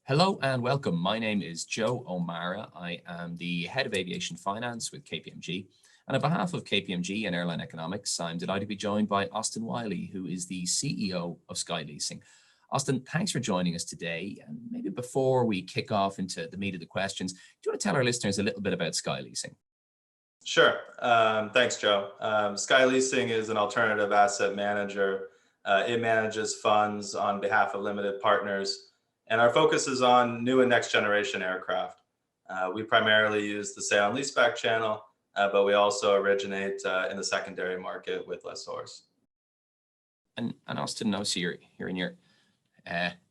Hello and welcome. My name is Joe O'Mara. I am the head of aviation finance with KPMG. And on behalf of KPMG and Airline Economics, I'm delighted to be joined by Austin Wiley, who is the CEO of SKY Leasing. Austin, thanks for joining us today. And maybe before we kick off into the meat of the questions, do you want to tell our listeners a little bit about SKY Leasing? Sure. Thanks, Joe. SKY Leasing is an alternative asset manager. It manages funds on behalf of limited partners, and our focus is on new and next generation aircraft. We primarily use the sale and leaseback channel, but we also originate in the secondary market with lessors. And Austin, obviously you're in your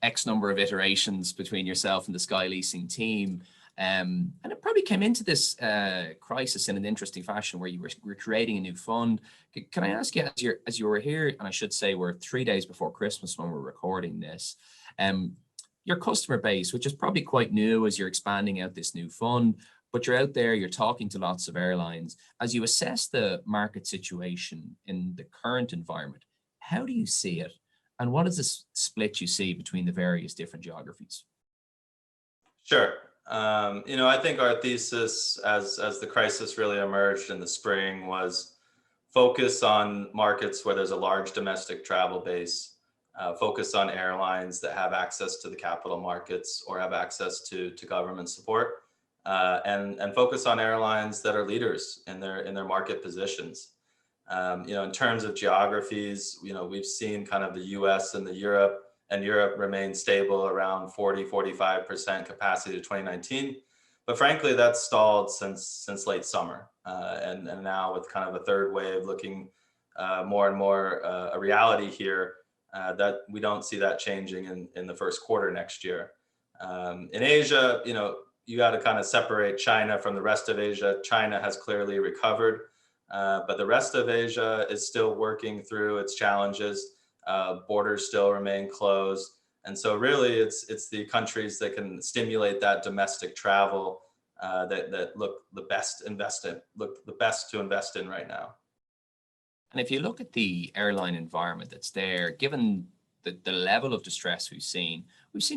X number of iterations between yourself and the SKY Leasing team. And it probably came into this crisis in an interesting fashion where you were creating a new fund. Can I ask you, as you were here, and I should say we're 3 days before Christmas when we're recording this, your customer base, which is probably quite new as you're expanding out this new fund, but you're out there, you're talking to lots of airlines. As you assess the market situation in the current environment, how do you see it? And what is the split you see between the various different geographies? Sure. I think our thesis as the crisis really emerged in the spring was focus on markets where there's a large domestic travel base, focus on airlines that have access to the capital markets or have access to government support, and focus on airlines that are leaders in their market positions. In terms of geographies, we've seen kind of the US and Europe remain stable around 40-45% capacity to 2019. But frankly, that's stalled since late summer. And now with kind of a third wave looking more and more a reality here, that we don't see that changing in the first quarter next year. In Asia, you got to kind of separate China from the rest of Asia. China has clearly recovered, but the rest of Asia is still working through its challenges. Borders still remain closed. And so really it's the countries that can stimulate that domestic travel that look the best to invest in right now. And if you look at the airline environment that's there, given the level of distress we've seen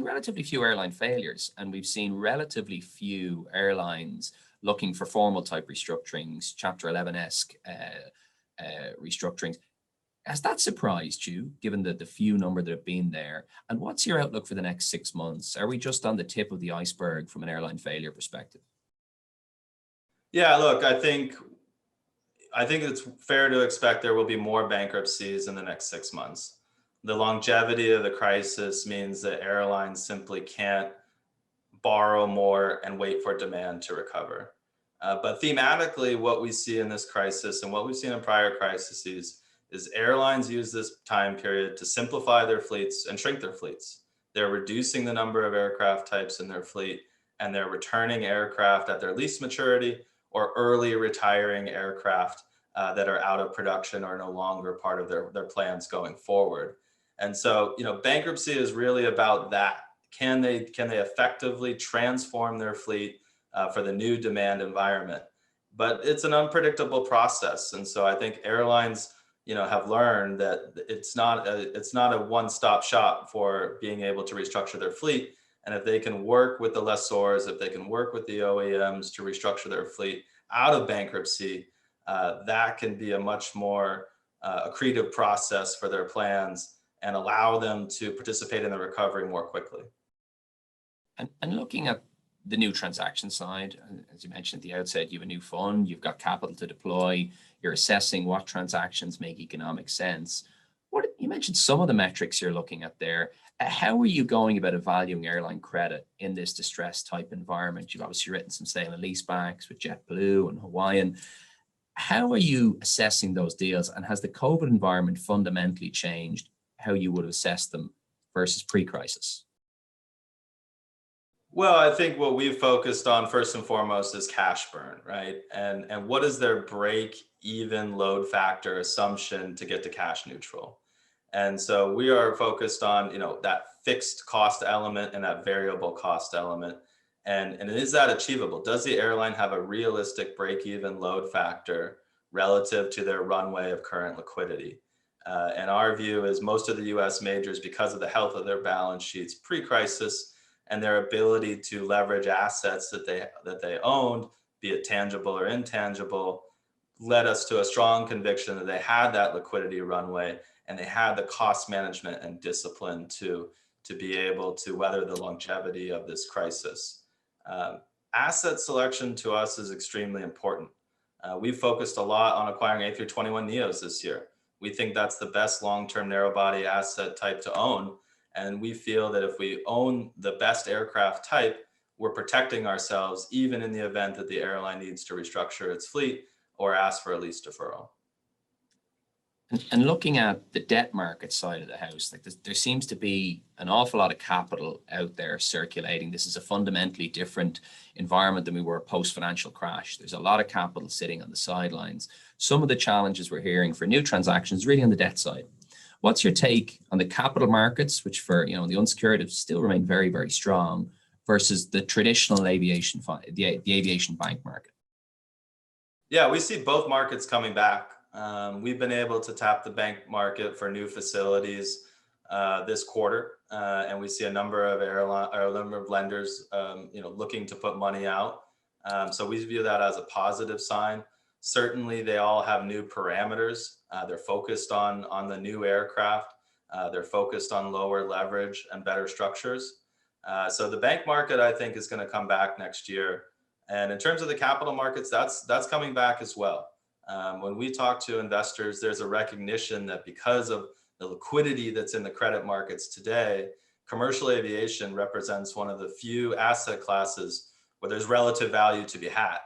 relatively few airline failures, and we've seen relatively few airlines looking for formal type restructurings, Chapter 11-esque restructurings. Has that surprised you, given the few number that have been there? And what's your outlook for the next 6 months? Are we just on the tip of the iceberg from an airline failure perspective? Yeah, look, I think it's fair to expect there will be more bankruptcies in the next 6 months. The longevity of the crisis means that airlines simply can't borrow more and wait for demand to recover. But thematically, what we see in this crisis and what we've seen in prior crises is airlines use this time period to simplify their fleets and shrink their fleets. They're reducing the number of aircraft types in their fleet, and they're returning aircraft at their lease maturity or early retiring aircraft that are out of production or no longer part of their plans going forward. And so, bankruptcy is really about that. Can they effectively transform their fleet for the new demand environment? But it's an unpredictable process. And so I think airlines have learned that it's not a one-stop shop for being able to restructure their fleet. And if they can work with the lessors, if they can work with the OEMs to restructure their fleet out of bankruptcy, that can be a much more accretive process for their plans and allow them to participate in the recovery more quickly. And looking at the new transaction side, as you mentioned at the outset, you have a new fund, you've got capital to deploy, you're assessing what transactions make economic sense. You mentioned some of the metrics you're looking at there. How are you going about evaluating airline credit in this distressed type environment? You've obviously written some sale and leasebacks with JetBlue and Hawaiian. How are you assessing those deals? And has the COVID environment fundamentally changed how you would assess them versus pre-crisis? Well, I think what we've focused on first and foremost is cash burn, right? And what is their break-even load factor assumption to get to cash neutral? And so we are focused on, that fixed cost element and that variable cost element. And is that achievable? Does the airline have a realistic break-even load factor relative to their runway of current liquidity? And our view is most of the US majors, because of the health of their balance sheets pre-crisis and their ability to leverage assets that they owned, be it tangible or intangible, led us to a strong conviction that they had that liquidity runway and they had the cost management and discipline to be able to weather the longevity of this crisis. Asset selection to us is extremely important. We've focused a lot on acquiring A321neos this year. We think that's the best long-term narrow-body asset type to own, and we feel that if we own the best aircraft type, we're protecting ourselves even in the event that the airline needs to restructure its fleet or ask for a lease deferral. And looking at the debt market side of the house, like there seems to be an awful lot of capital out there circulating. This is a fundamentally different environment than we were post-financial crash. There's a lot of capital sitting on the sidelines. Some of the challenges we're hearing for new transactions really on the debt side. What's your take on the capital markets, which for the unsecured have still remain very, very strong, versus the traditional aviation, the aviation bank market? Yeah, we see both markets coming back. We've been able to tap the bank market for new facilities this quarter, and we see a number of lenders, looking to put money out. So we view that as a positive sign. Certainly, they all have new parameters. They're focused on the new aircraft. They're focused on lower leverage and better structures. So the bank market, I think, is going to come back next year. And in terms of the capital markets, that's coming back as well. When we talk to investors, there's a recognition that because of the liquidity that's in the credit markets today, commercial aviation represents one of the few asset classes where there's relative value to be had.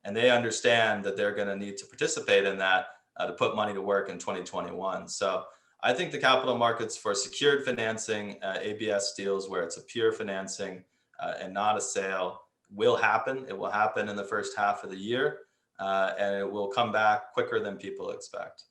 And they understand that they're going to need to participate in that to put money to work in 2021. So I think the capital markets for secured financing, ABS deals where it's a pure financing and not a sale, will happen. It will happen in the first half of the year. And it will come back quicker than people expect.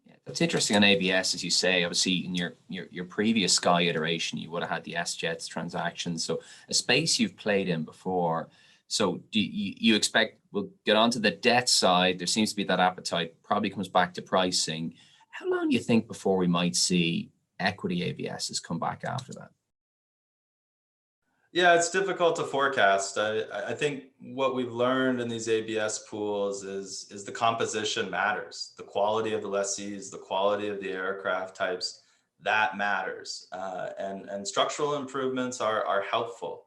Yeah, that's interesting on ABS, as you say. Obviously, in your previous Sky iteration, you would have had the S-Jets transactions. So a space you've played in before. So do you expect we'll get onto the debt side? There seems to be that appetite. Probably comes back to pricing. How long do you think before we might see equity ABSs come back after that? Yeah, it's difficult to forecast. I think what we've learned in these ABS pools is the composition matters. The quality of the lessees, the quality of the aircraft types, that matters. And structural improvements are helpful.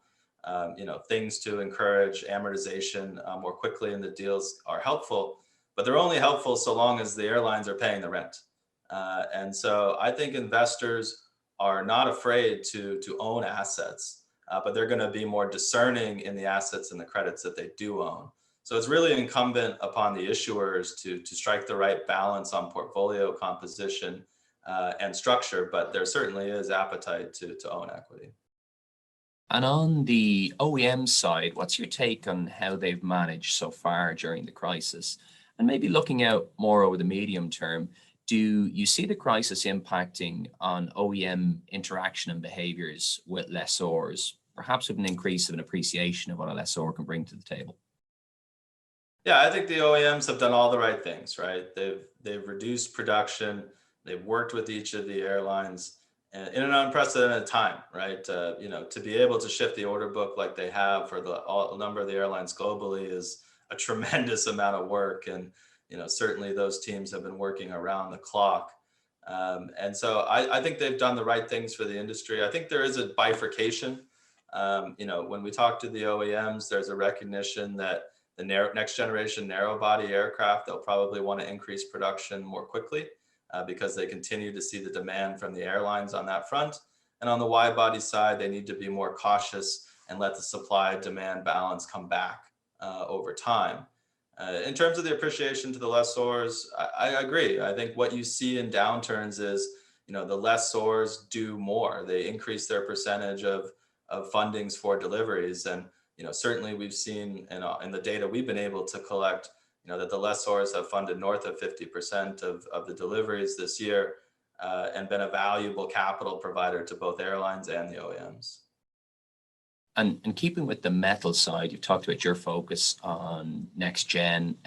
Things to encourage amortization more quickly in the deals are helpful, but they're only helpful so long as the airlines are paying the rent. And so I think investors are not afraid to own assets. But they're going to be more discerning in the assets and the credits that they do own. So it's really incumbent upon the issuers to strike the right balance on portfolio composition and structure, but there certainly is appetite to own equity. And on the OEM side, what's your take on how they've managed so far during the crisis? And maybe looking out more over the medium term, do you see the crisis impacting on OEM interaction and behaviors with lessors, perhaps with an increase of an appreciation of what a lessor can bring to the table? Yeah, I think the OEMs have done all the right things, right? They've reduced production. They've worked with each of the airlines in an unprecedented time, right? To be able to shift the order book like they have for a number of the airlines globally is a tremendous amount of work. And certainly those teams have been working around the clock. And so I think they've done the right things for the industry. I think there is a bifurcation. When we talk to the OEMs, there's a recognition that the next generation narrow body aircraft, they'll probably want to increase production more quickly because they continue to see the demand from the airlines on that front. And on the wide body side, they need to be more cautious and let the supply demand balance come back over time. In terms of the appreciation to the lessors, I agree. I think what you see in downturns is, the lessors do more. They increase their percentage of fundings for deliveries. And, certainly we've seen in the data we've been able to collect, that the lessors have funded north of 50% of the deliveries this year and been a valuable capital provider to both airlines and the OEMs. And keeping with the metal side, you've talked about your focus on next gen.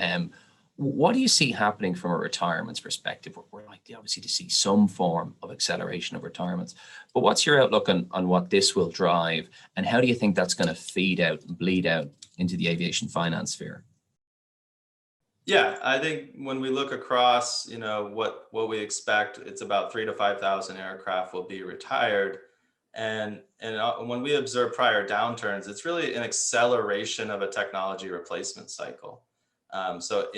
What do you see happening from a retirements perspective? We're likely obviously to see some form of acceleration of retirements, but what's your outlook on what this will drive, and how do you think that's going to feed out and bleed out into the aviation finance sphere? Yeah, I think when we look across, what we expect, it's about 3 to 5,000 aircraft will be retired. And when we observe prior downturns, it's really an acceleration of a technology replacement cycle. So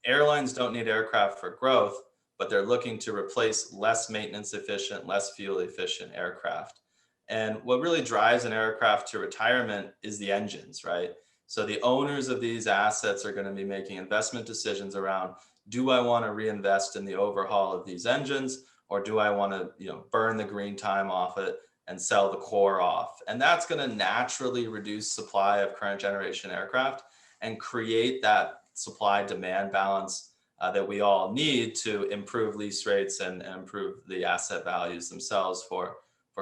airlines don't need aircraft for growth, but they're looking to replace less maintenance efficient, less fuel efficient aircraft. And what really drives an aircraft to retirement is the engines, right? So the owners of these assets are going to be making investment decisions around, do I want to reinvest in the overhaul of these engines, or do I want to, burn the green time off it and sell the core off? And that's going to naturally reduce supply of current generation aircraft and create that supply demand balance that we all need to improve lease rates and improve the asset values themselves for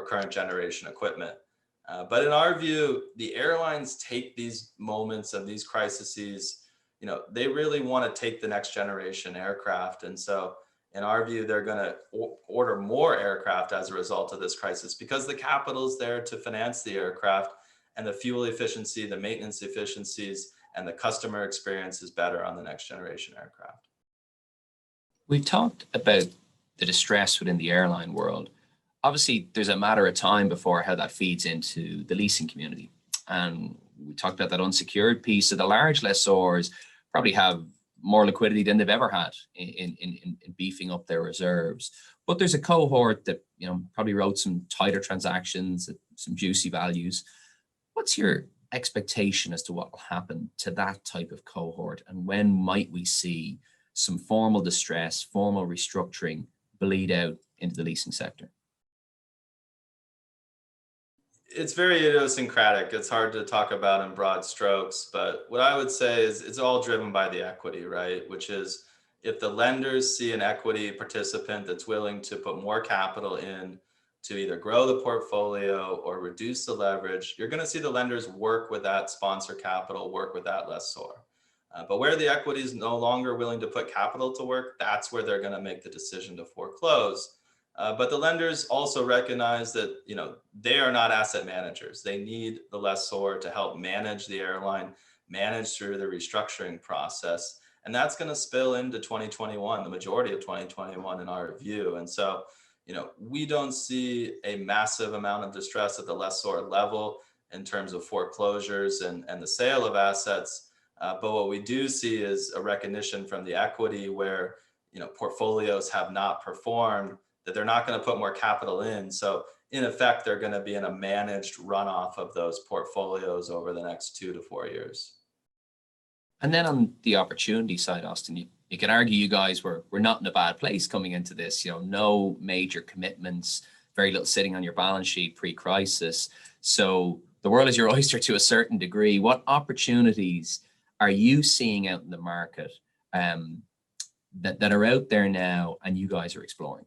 current generation equipment. But in our view, the airlines take these moments and these crises, they really want to take the next generation aircraft. And so in our view, they're going to order more aircraft as a result of this crisis, because the capital is there to finance the aircraft, and the fuel efficiency, the maintenance efficiencies, and the customer experience is better on the next generation aircraft. We've talked about the distress within the airline world. Obviously, there's a matter of time before how that feeds into the leasing community. And we talked about that unsecured piece. So the large lessors probably have more liquidity than they've ever had in beefing up their reserves. But there's a cohort that probably wrote some tighter transactions at some juicy values. What's your expectation as to what will happen to that type of cohort, and when might we see some formal distress, formal restructuring bleed out into the leasing sector? It's very idiosyncratic. It's hard to talk about in broad strokes, but what I would say is it's all driven by the equity, right? Which is, if the lenders see an equity participant that's willing to put more capital in to either grow the portfolio or reduce the leverage, you're going to see the lenders work with that sponsor capital, work with that lessor. But where the equity is no longer willing to put capital to work, that's where they're going to make the decision to foreclose. But the lenders also recognize that they are not asset managers. They need the lessor to help manage the airline, manage through the restructuring process. And that's going to spill into 2021, the majority of 2021 in our view. And so, we don't see a massive amount of distress at the lessor level in terms of foreclosures and the sale of assets. But what we do see is a recognition from the equity where, portfolios have not performed, that they're not going to put more capital in. So in effect, they're going to be in a managed runoff of those portfolios over the next 2 to 4 years. And then on the opportunity side, Austin, you can argue you guys were not in a bad place coming into this. No major commitments, very little sitting on your balance sheet pre-crisis. So the world is your oyster to a certain degree. What opportunities are you seeing out in the market that are out there now and you guys are exploring?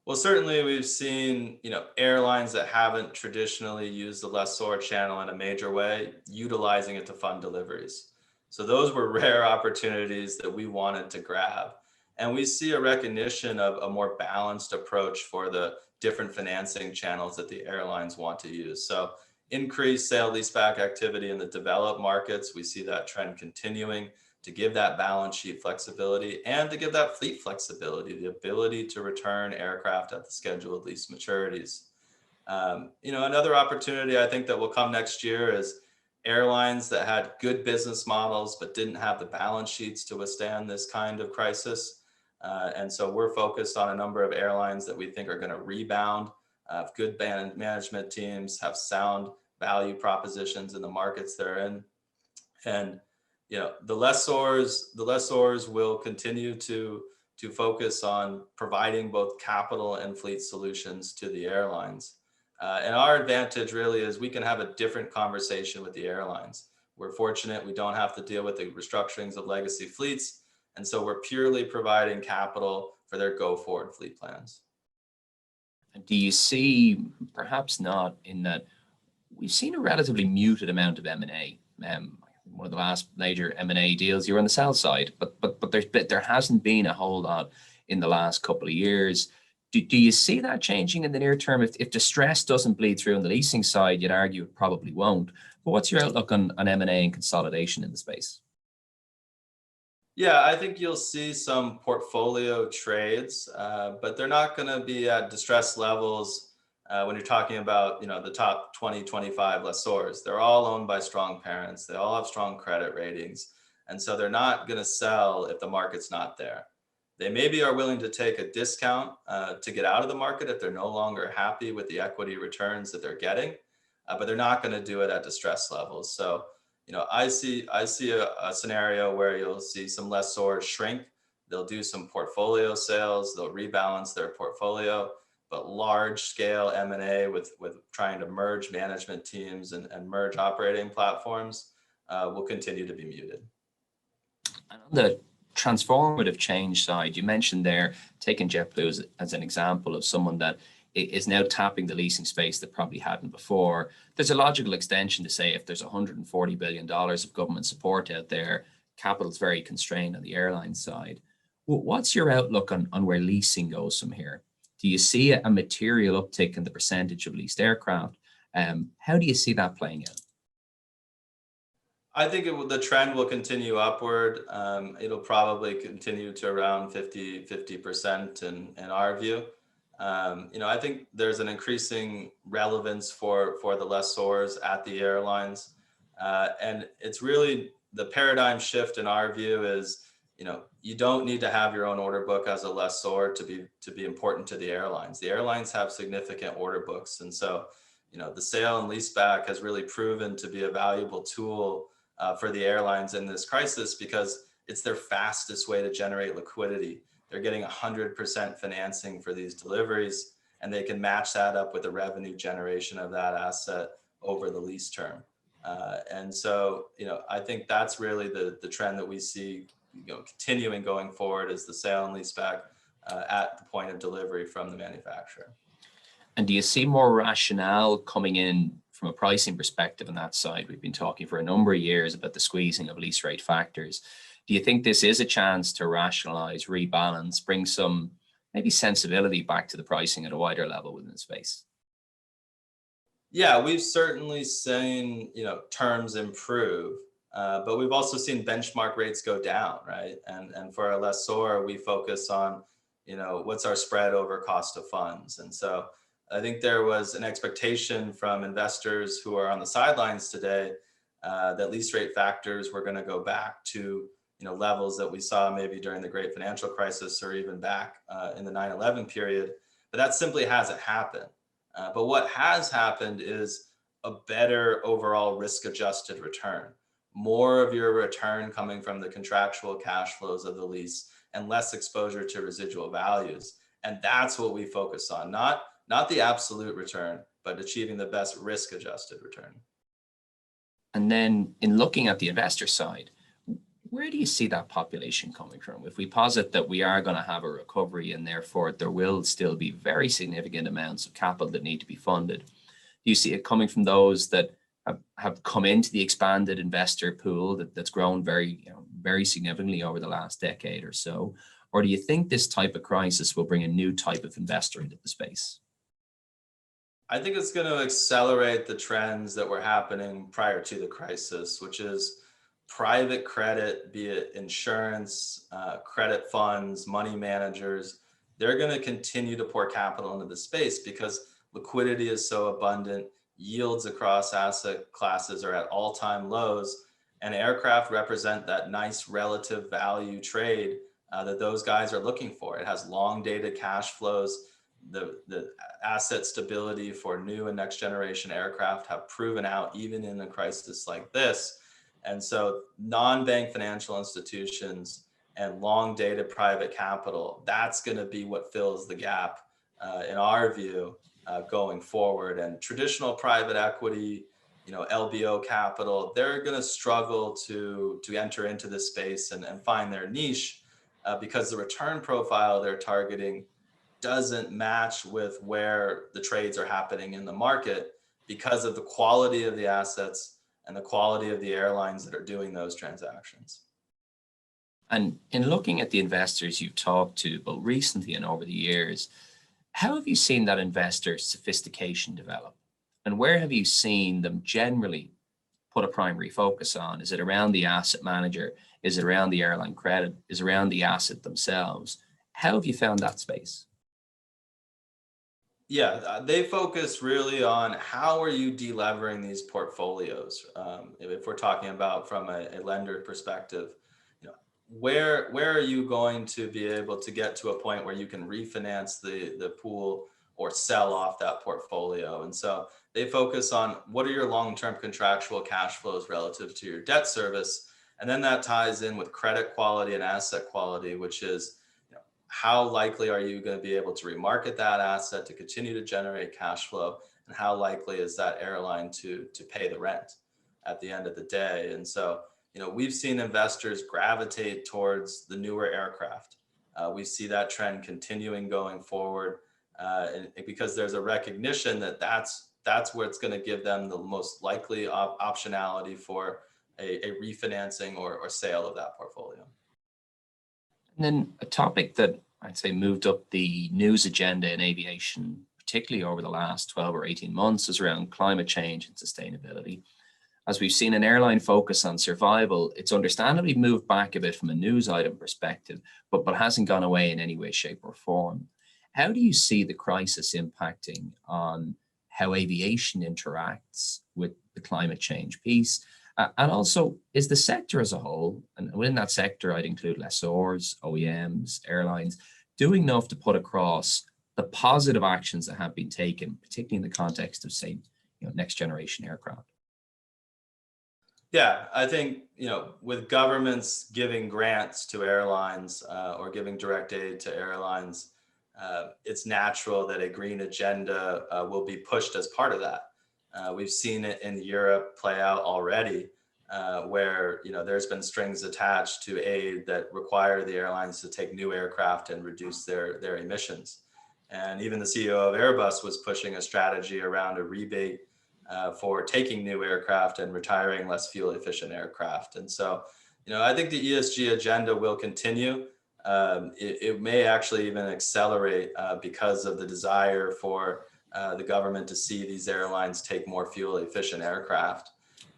Well, certainly we've seen, airlines that haven't traditionally used the lessor channel in a major way, utilizing it to fund deliveries. So those were rare opportunities that we wanted to grab. And we see a recognition of a more balanced approach for the different financing channels that the airlines want to use. So increased sale leaseback activity in the developed markets. We see that trend continuing, to give that balance sheet flexibility and to give that fleet flexibility, the ability to return aircraft at the scheduled lease maturities. Another opportunity I think that will come next year is airlines that had good business models but didn't have the balance sheets to withstand this kind of crisis. And so we're focused on a number of airlines that we think are going to rebound, have good management teams, have sound value propositions in the markets they're in. And the lessors will continue to focus on providing both capital and fleet solutions to the airlines. And our advantage really is we can have a different conversation with the airlines. We're fortunate we don't have to deal with the restructurings of legacy fleets. And so we're purely providing capital for their go-forward fleet plans. And do you see, perhaps not, in that we've seen a relatively muted amount of M&A. one of the last major M&A deals, you were on the sell side, but there hasn't been a whole lot in the last couple of years. Do you see that changing in the near term? If distress doesn't bleed through on the leasing side, you'd argue it probably won't. But what's your outlook on M&A and consolidation in the space? Yeah, I think you'll see some portfolio trades, but they're not going to be at distress levels when you're talking about, the top 20, 25 lessors. They're all owned by strong parents. They all have strong credit ratings. And so they're not going to sell if the market's not there. They maybe are willing to take a discount to get out of the market if they're no longer happy with the equity returns that they're getting, but they're not going to do it at distress levels. So, I see a scenario where you'll see some lessors shrink. They'll do some portfolio sales. They'll rebalance their portfolio, but large scale M&A with trying to merge management teams and merge operating platforms will continue to be muted. And on the transformative change side, you mentioned there, taking JetBlue as an example of someone that is now tapping the leasing space that probably hadn't before. There's a logical extension to say if there's $140 billion of government support out there, capital's very constrained on the airline side. Well, what's your outlook on where leasing goes from here? Do you see a material uptick in the percentage of leased aircraft? How do you see that playing out? I think the trend will continue upward. It'll probably continue to around 50% in our view. I think there's an increasing relevance for the lessors at the airlines. And it's really the paradigm shift in our view is, you don't need to have your own order book as a lessor to be important to the airlines. The airlines have significant order books. And so, the sale and leaseback has really proven to be a valuable tool for the airlines in this crisis because it's their fastest way to generate liquidity. They're getting 100% financing for these deliveries, and they can match that up with the revenue generation of that asset over the lease term. And so, I think that's really the trend that we see, continuing going forward is the sale and leaseback at the point of delivery from the manufacturer. And do you see more rationale coming in from a pricing perspective on that side? We've been talking for a number of years about the squeezing of lease rate factors. Do you think this is a chance to rationalize, rebalance, bring some maybe sensibility back to the pricing at a wider level within the space? Yeah, we've certainly seen, terms improve, but we've also seen benchmark rates go down, right? And for a lessor, we focus on, what's our spread over cost of funds. And so I think there was an expectation from investors who are on the sidelines today that lease rate factors were going to go back to levels that we saw maybe during the great financial crisis or even back in the 9/11 period, but that simply hasn't happened. But what has happened is a better overall risk-adjusted return, more of your return coming from the contractual cash flows of the lease and less exposure to residual values. And that's what we focus on, not the absolute return, but achieving the best risk-adjusted return. And then in looking at the investor side, where do you see that population coming from? If we posit that we are going to have a recovery and therefore there will still be very significant amounts of capital that need to be funded, do you see it coming from those that have come into the expanded investor pool that's grown very significantly over the last decade or so? Or do you think this type of crisis will bring a new type of investor into the space? I think it's going to accelerate the trends that were happening prior to the crisis, which is private credit, be it insurance, credit funds, money managers. They're going to continue to pour capital into the space because liquidity is so abundant, yields across asset classes are at all-time lows, and aircraft represent that nice relative value trade that those guys are looking for. It has long-dated cash flows. The asset stability for new and next generation aircraft have proven out even in a crisis like this. And so non-bank financial institutions and long-dated private capital, that's going to be what fills the gap in our view going forward. And traditional private equity, LBO capital, they're going to struggle to enter into this space and find their niche because the return profile they're targeting doesn't match with where the trades are happening in the market because of the quality of the assets and the quality of the airlines that are doing those transactions. And in looking at the investors you've talked to, both recently and over the years, how have you seen that investor sophistication develop? And where have you seen them generally put a primary focus on? Is it around the asset manager? Is it around the airline credit? Is it around the asset themselves? How have you found that space? Yeah, they focus really on how are you delevering these portfolios. If we're talking about from a lender perspective, you know, where are you going to be able to get to a point where you can refinance the pool or sell off that portfolio? And so they focus on what are your long-term contractual cash flows relative to your debt service, and then that ties in with credit quality and asset quality, which is how likely are you going to be able to remarket that asset to continue to generate cash flow? And how likely is that airline to pay the rent at the end of the day? And so, we've seen investors gravitate towards the newer aircraft. We see that trend continuing going forward, and because there's a recognition that that's where it's going to give them the most likely optionality for a refinancing or sale of that portfolio. And then a topic that I'd say moved up the news agenda in aviation, particularly over the last 12 or 18 months, is around climate change and sustainability. As we've seen an airline focus on survival, it's understandably moved back a bit from a news item perspective, but hasn't gone away in any way, shape, or form. How do you see the crisis impacting on how aviation interacts with the climate change piece? And also, is the sector as a whole, and within that sector, I'd include lessors, OEMs, airlines, doing enough to put across the positive actions that have been taken, particularly in the context of, say, next generation aircraft? Yeah, I think, with governments giving grants to airlines or giving direct aid to airlines, it's natural that a green agenda will be pushed as part of that. We've seen it in Europe play out already, where there's been strings attached to aid that require the airlines to take new aircraft and reduce their emissions. And even the CEO of Airbus was pushing a strategy around a rebate for taking new aircraft and retiring less fuel efficient aircraft. And so, I think the ESG agenda will continue. It may actually even accelerate because of the desire for the government to see these airlines take more fuel efficient aircraft.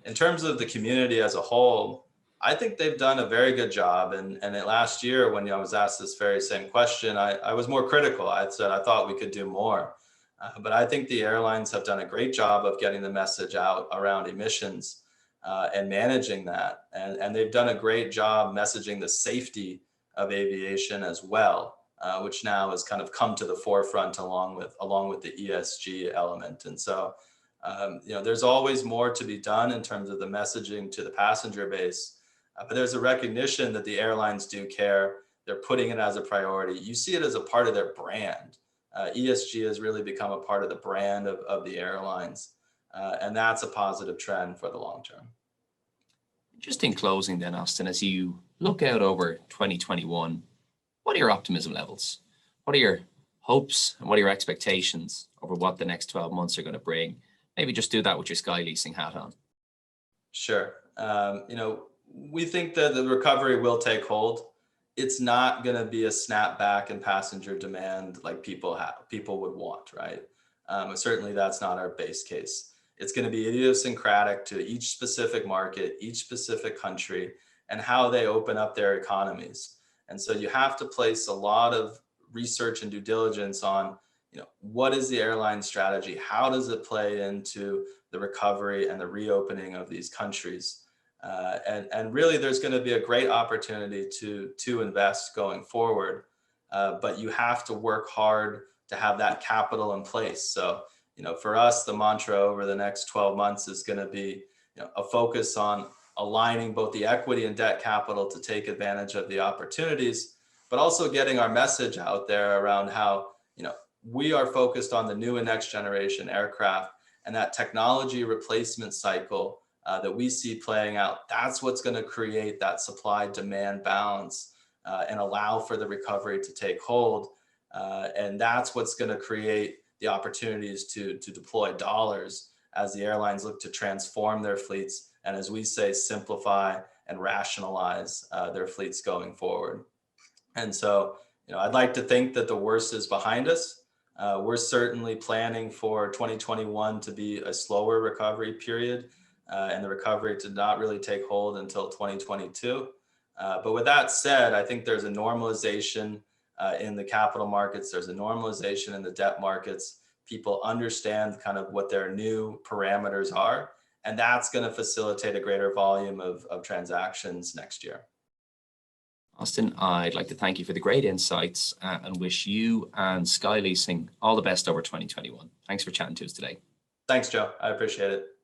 In terms of the community as a whole, I think they've done a very good job. And last year, when I was asked this very same question, I was more critical. I said I thought we could do more. But I think the airlines have done a great job of getting the message out around emissions and managing that. And they've done a great job messaging the safety of aviation as well, which now has kind of come to the forefront along with the ESG element. And so, there's always more to be done in terms of the messaging to the passenger base, but there's a recognition that the airlines do care. They're putting it as a priority. You see it as a part of their brand. ESG has really become a part of the brand of the airlines, and that's a positive trend for the long term. Just in closing then, Austin, as you look out over 2021, what are your optimism levels? What are your hopes and what are your expectations over what the next 12 months are going to bring? Maybe just do that with your SKY Leasing hat on. Sure. We think that the recovery will take hold. It's not going to be a snapback in passenger demand like people would want, right? Certainly that's not our base case. It's going to be idiosyncratic to each specific market, each specific country, and how they open up their economies. And so you have to place a lot of research and due diligence on, what is the airline strategy? How does it play into the recovery and the reopening of these countries? And really, there's going to be a great opportunity to invest going forward, but you have to work hard to have that capital in place. So, for us, the mantra over the next 12 months is going to be, a focus on aligning both the equity and debt capital to take advantage of the opportunities, but also getting our message out there around how, we are focused on the new and next generation aircraft and that technology replacement cycle that we see playing out. That's what's going to create that supply demand balance and allow for the recovery to take hold. And that's what's going to create the opportunities to deploy dollars as the airlines look to transform their fleets and, as we say, simplify and rationalize their fleets going forward. And so, I'd like to think that the worst is behind us. We're certainly planning for 2021 to be a slower recovery period, and the recovery to not really take hold until 2022. But with that said, I think there's a normalization in the capital markets. There's a normalization in the debt markets. People understand kind of what their new parameters are, and that's going to facilitate a greater volume of transactions next year. Austin, I'd like to thank you for the great insights and wish you and SKY Leasing all the best over 2021. Thanks for chatting to us today. Thanks, Joe. I appreciate it.